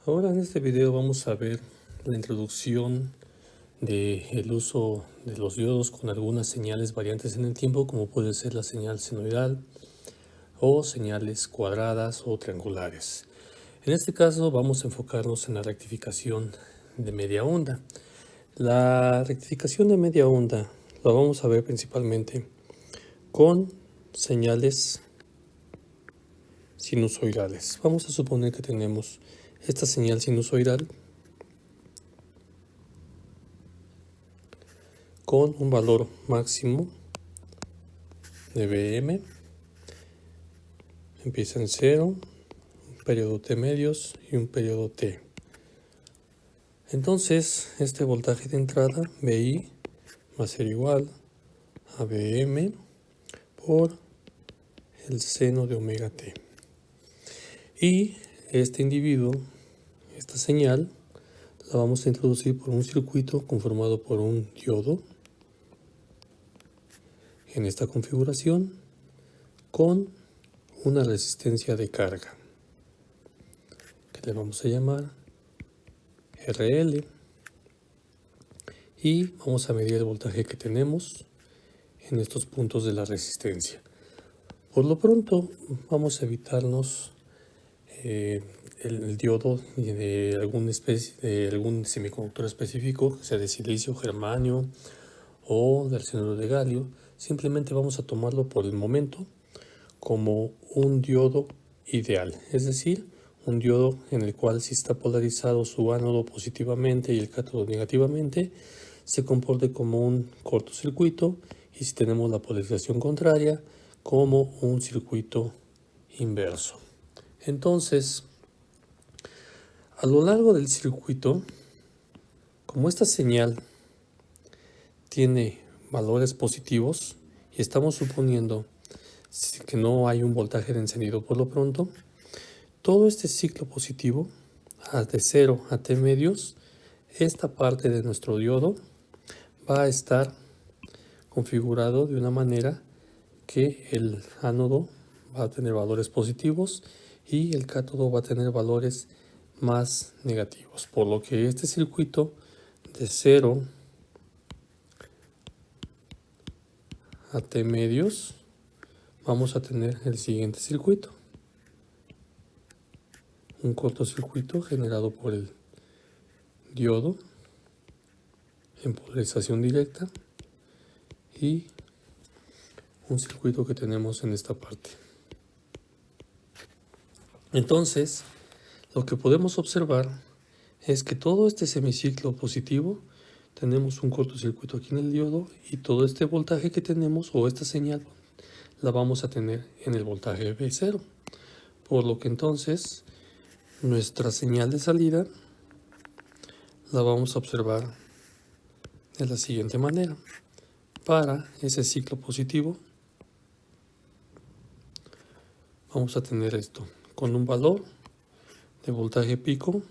Ahora en este video vamos a ver la introducción del uso de los diodos con algunas señales variantes en el tiempo, como puede ser la señal senoidal o señales cuadradas o triangulares. En este caso vamos a enfocarnos en la rectificación de media onda. La rectificación de media onda la vamos a ver principalmente con señales sinusoidales. Vamos a suponer que tenemos esta señal sinusoidal con un valor máximo de Bm, empieza en 0, un periodo T medios y un periodo T. Entonces este voltaje de entrada, Vi, va a ser igual a Bm por el seno de omega T. Y este individuo, esta señal, la vamos a introducir por un circuito conformado por un diodo en esta configuración con una resistencia de carga que le vamos a llamar RL, y vamos a medir el voltaje que tenemos en estos puntos de la resistencia. Por lo pronto vamos a evitarnos el diodo de alguna especie, de algún semiconductor específico, sea de silicio, germanio o de arsenuro de galio. Simplemente vamos a tomarlo por el momento como un diodo ideal, es decir, un diodo en el cual, si está polarizado su ánodo positivamente y el cátodo negativamente, se comporte como un cortocircuito, y si tenemos la polarización contraria, como un circuito inverso. Entonces, a lo largo del circuito, como esta señal tiene valores positivos y estamos suponiendo que no hay un voltaje de encendido por lo pronto, todo este ciclo positivo, de 0 a T medios, esta parte de nuestro diodo va a estar configurado de una manera que el ánodo va a tener valores positivos y el cátodo va a tener valores más negativos, por lo que este circuito de 0 a T medios vamos a tener el siguiente circuito: un cortocircuito generado por el diodo en polarización directa y un circuito que tenemos en esta parte. Entonces, lo que podemos observar es que todo este semiciclo positivo, tenemos un cortocircuito aquí en el diodo, y todo este voltaje que tenemos, o esta señal, la vamos a tener en el voltaje V0, por lo que entonces nuestra señal de salida la vamos a observar de la siguiente manera. Para ese ciclo positivo vamos a tener esto con un valor de voltaje pico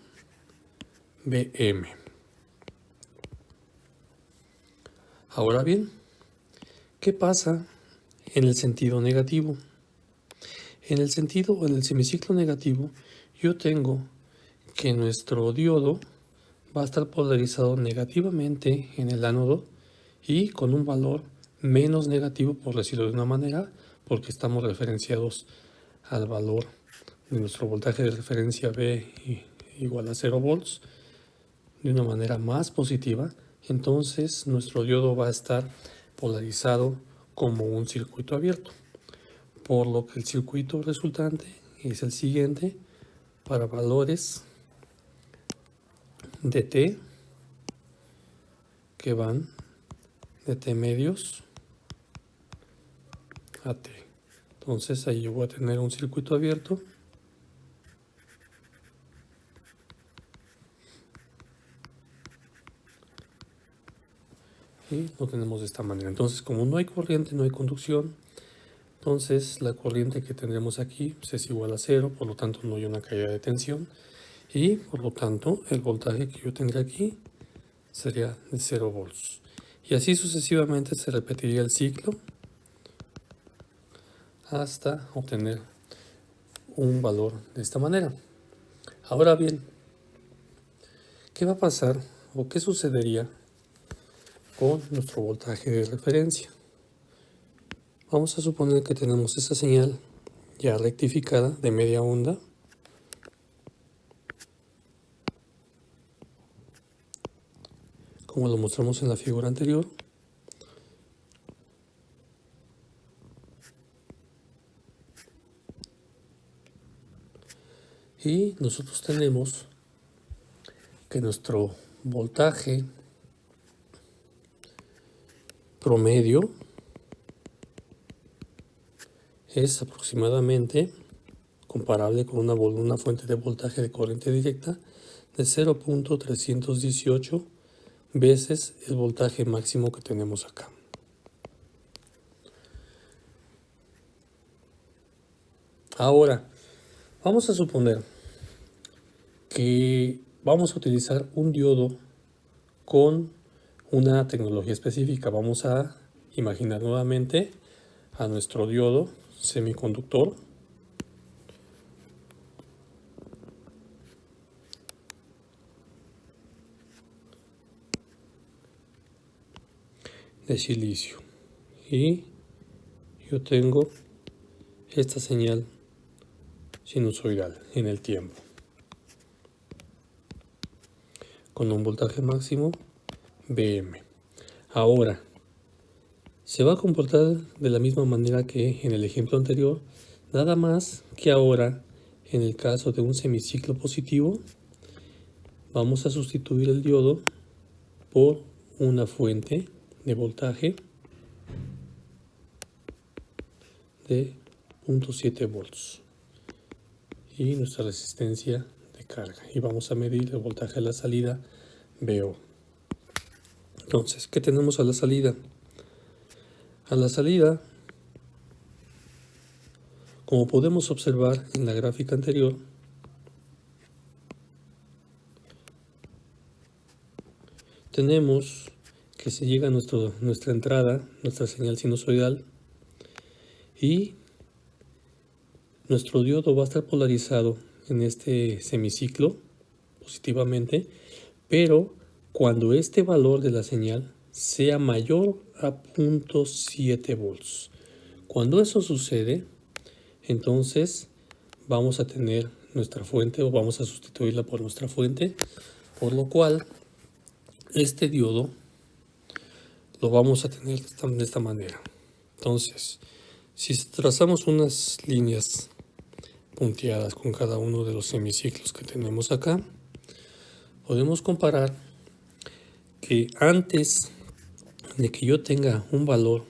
Bm. Ahora bien, ¿qué pasa en el sentido negativo? En el semiciclo negativo, yo tengo que nuestro diodo va a estar polarizado negativamente en el ánodo y con un valor menos negativo, por decirlo de una manera, porque estamos referenciados al valor de nuestro voltaje de referencia V igual a 0 volts, de una manera más positiva. Entonces nuestro diodo va a estar polarizado como un circuito abierto, por lo que el circuito resultante es el siguiente para valores de T que van de T medios a T. Entonces ahí yo voy a tener un circuito abierto y lo tenemos de esta manera. Entonces, como no hay corriente, no hay conducción, entonces la corriente que tendremos aquí es igual a 0, por lo tanto no hay una caída de tensión, y por lo tanto el voltaje que yo tendré aquí sería de 0 volts. Y así sucesivamente se repetiría el ciclo hasta obtener un valor de esta manera. Ahora bien, ¿Qué va a pasar o qué sucedería con nuestro voltaje de referencia? Vamos a suponer que tenemos esa señal ya rectificada de media onda, como lo mostramos en la figura anterior. Y nosotros tenemos que nuestro voltaje promedio es aproximadamente comparable con una fuente de voltaje de corriente directa de 0.318 veces el voltaje máximo que tenemos acá. Ahora, vamos a suponer que vamos a utilizar un diodo con una tecnología específica. Vamos a imaginar nuevamente a nuestro diodo semiconductor de silicio, y yo tengo esta señal sinusoidal en el tiempo con un voltaje máximo Vm. Ahora, se va a comportar de la misma manera que en el ejemplo anterior, nada más que ahora, en el caso de un semiciclo positivo, vamos a sustituir el diodo por una fuente de voltaje de 0.7 volts y nuestra resistencia de carga, y vamos a medir el voltaje a la salida VO. Entonces, ¿qué tenemos a la salida? A la salida, como podemos observar en la gráfica anterior, tenemos que se llega a nuestra entrada, nuestra señal sinusoidal, y nuestro diodo va a estar polarizado en este semiciclo positivamente, pero cuando este valor de la señal sea mayor a 0.7 volts. Cuando eso sucede, entonces vamos a tener nuestra fuente, o vamos a sustituirla por nuestra fuente, por lo cual este diodo lo vamos a tener de esta manera. Entonces, si trazamos unas líneas punteadas con cada uno de los semiciclos que tenemos acá, podemos comparar que antes de que yo tenga un valor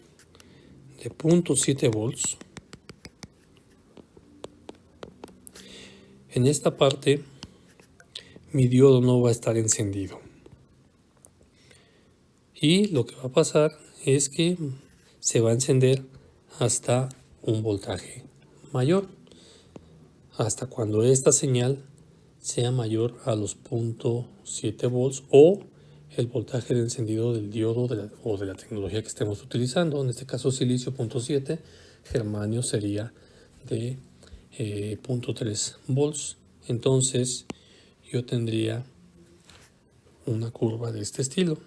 de 0.7 volts, en esta parte mi diodo no va a estar encendido, y lo que va a pasar es que se va a encender hasta un voltaje mayor, hasta cuando esta señal sea mayor a los 0.7 volts o el voltaje de encendido del diodo o de la tecnología que estemos utilizando. En este caso silicio 0.7, germanio sería de 0.3 volts. Entonces yo tendría una curva de este estilo.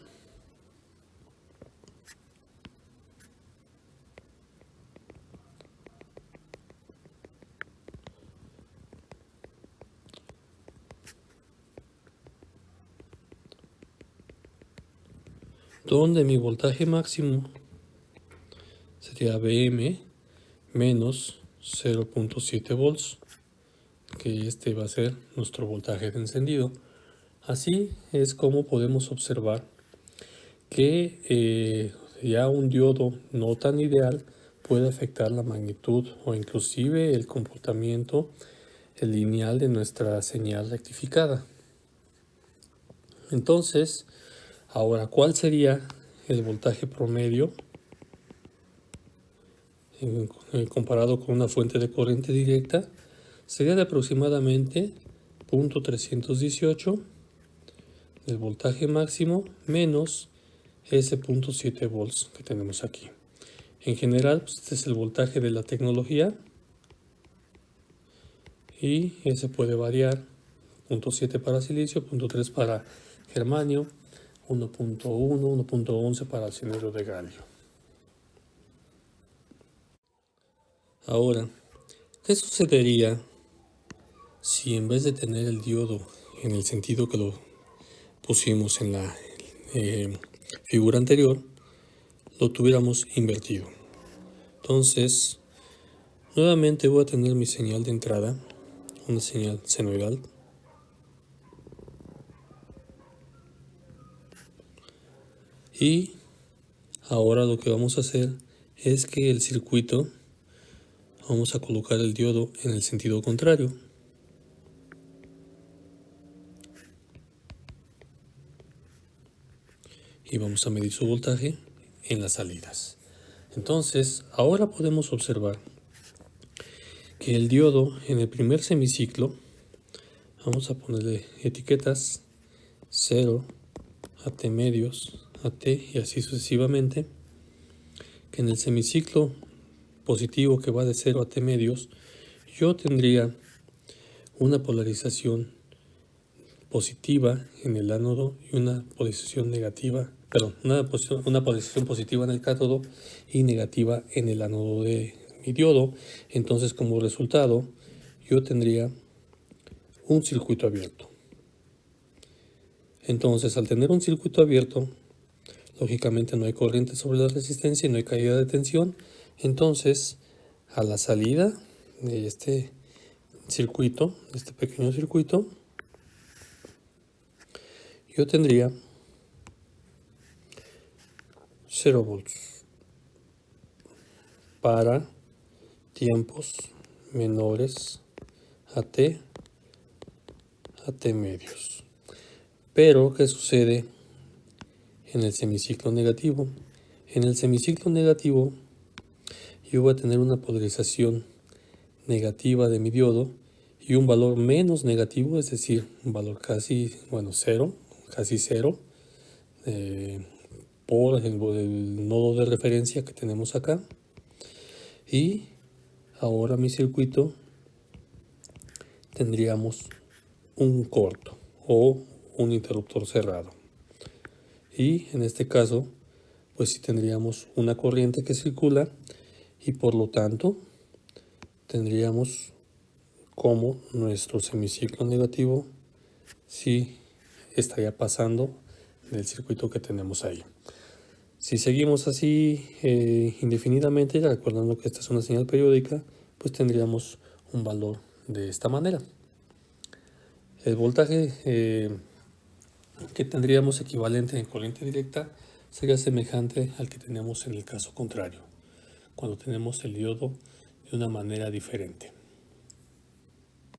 Donde mi voltaje máximo sería Vm menos 0.7 volts, que este va a ser nuestro voltaje de encendido. Así es como podemos observar que ya un diodo no tan ideal puede afectar la magnitud o inclusive el comportamiento lineal de nuestra señal rectificada. Entonces, ahora, ¿cuál sería el voltaje promedio comparado con una fuente de corriente directa? Sería de aproximadamente 0.318 el voltaje máximo menos ese 0.7 volts que tenemos aquí. En general, pues este es el voltaje de la tecnología, y ese puede variar: 0.7 para silicio, 0.3 para germanio, 1.1, 1.11 para el cianuro de galio. Ahora, ¿qué sucedería si en vez de tener el diodo en el sentido que lo pusimos en la figura anterior, lo tuviéramos invertido? Entonces, nuevamente voy a tener mi señal de entrada, una señal senoidal. Y ahora lo que vamos a hacer es que el circuito, vamos a colocar el diodo en el sentido contrario. Y vamos a medir su voltaje en las salidas. Entonces, ahora podemos observar que el diodo en el primer semiciclo, vamos a ponerle etiquetas 0, AT medios, AT y así sucesivamente, que en el semiciclo positivo que va de 0 a T medios, yo tendría una polarización positiva en el ánodo y una polarización negativa, una polarización positiva en el cátodo y negativa en el ánodo de mi diodo. Entonces, como resultado, yo tendría un circuito abierto. Entonces, al tener un circuito abierto, lógicamente no hay corriente sobre la resistencia y no hay caída de tensión. Entonces, a la salida de este circuito, de este pequeño circuito, yo tendría 0 volts para tiempos menores a T medios. Pero, ¿qué sucede en el semiciclo negativo? En el semiciclo negativo yo voy a tener una polarización negativa de mi diodo y un valor menos negativo, es decir, un valor casi, cero, casi cero, por el nodo de referencia que tenemos acá. Y ahora mi circuito tendríamos un corto o un interruptor cerrado. Y en este caso, pues sí tendríamos una corriente que circula y por lo tanto tendríamos como nuestro semiciclo negativo sí estaría pasando del circuito que tenemos ahí. Si seguimos así indefinidamente, recordando que esta es una señal periódica, pues tendríamos un valor de esta manera. El voltaje que tendríamos equivalente en corriente directa sería semejante al que tenemos en el caso contrario, cuando tenemos el diodo de una manera diferente.